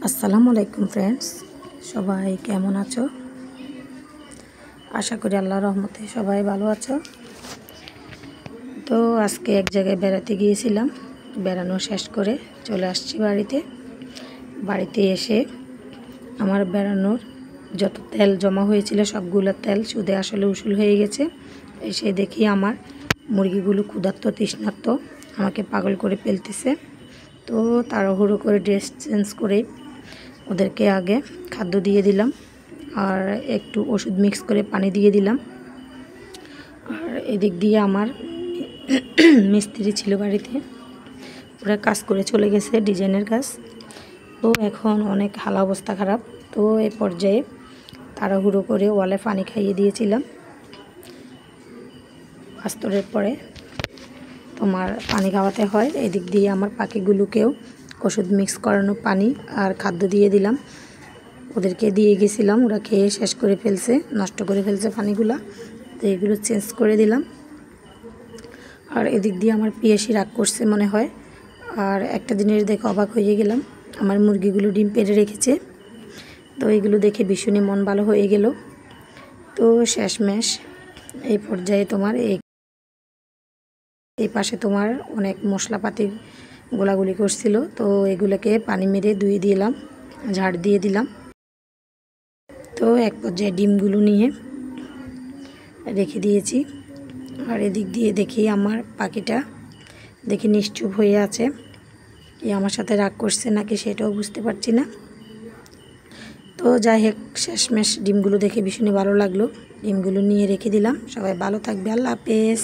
আসসালামু আলাইকুম ফ্রেন্ডস, সবাই কেমন আছো? আশা করি আল্লাহর রহমতে সবাই ভালো আছো। তো আজকে এক জায়গায় বেড়াতে গিয়েছিলাম, বেড়ানো শেষ করে চলে আসছি বাড়িতে এসে আমার বেড়ানোর যত তেল জমা হয়েছিল সবগুলো তেল সুদে আসলে উসুল হয়ে গেছে। এসে দেখি আমার মুরগিগুলো ক্ষুধার্ত তৃষ্ণার্ত আমাকে পাগল করে ফেলতেছে। তো তাড়াহুড়ো করে ড্রেস চেঞ্জ করে ওদেরকে আগে খাদ্য দিয়ে দিলাম আর একটু ওষুধ মিক্স করে পানি দিয়ে দিলাম। আর এদিক দিয়ে আমার মিস্ত্রি ছিল বাড়িতে, ওরা কাজ করে চলে গেছে, ডিজাইনের কাজ। তো এখন অনেক হাল অবস্থা খারাপ। তো এই পর্যায়ে তাড়াহুড়ো করে ওয়ালে পানি খাইয়ে দিয়েছিলাম। আস্তরের পরে তোমার পানি খাওয়াতে হয়। এদিক দিয়ে আমার পাখিগুলোকেও ওষুধ মিক্স করানো পানি আর খাদ্য দিয়ে দিলাম, ওদেরকে দিয়ে গেছিলাম। ওরা খেয়ে শেষ করে ফেলছে, নষ্ট করে ফেলছে পানিগুলা। তো এগুলো চেঞ্জ করে দিলাম। আর এদিক দিয়ে আমার পিয়াসি রাগ করছে মনে হয়। আর একটা জিনিস দেখে অবাক হয়ে গেলাম, আমার মুরগিগুলো ডিম পেড়ে রেখেছে। তো এগুলো দেখে ভীষণই মন ভালো হয়ে গেল। তো শেষমেশ এই পর্যায়ে তোমার এই পাশে তোমার অনেক মশলাপাতি গোলাগুলি করছিল। তো এগুলোকে পানি মেরে ধুয়ে দিলাম, ঝাড় দিয়ে দিলাম। তো এক পর্যায়ে ডিমগুলো নিয়ে রেখে দিয়েছি। আর এদিক দিয়ে দেখি আমার পাখিটা দেখি নিশ্চুপ হয়ে আছে, আমার সাথে রাগ করছে নাকি সেটাও বুঝতে পারছি না। তো যাই হোক, শেষমেশ ডিমগুলো দেখে ভীষণই ভালো লাগলো, ডিমগুলো নিয়ে রেখে দিলাম। সবাই ভালো থাকবে, আল্লাহ হাফেজ।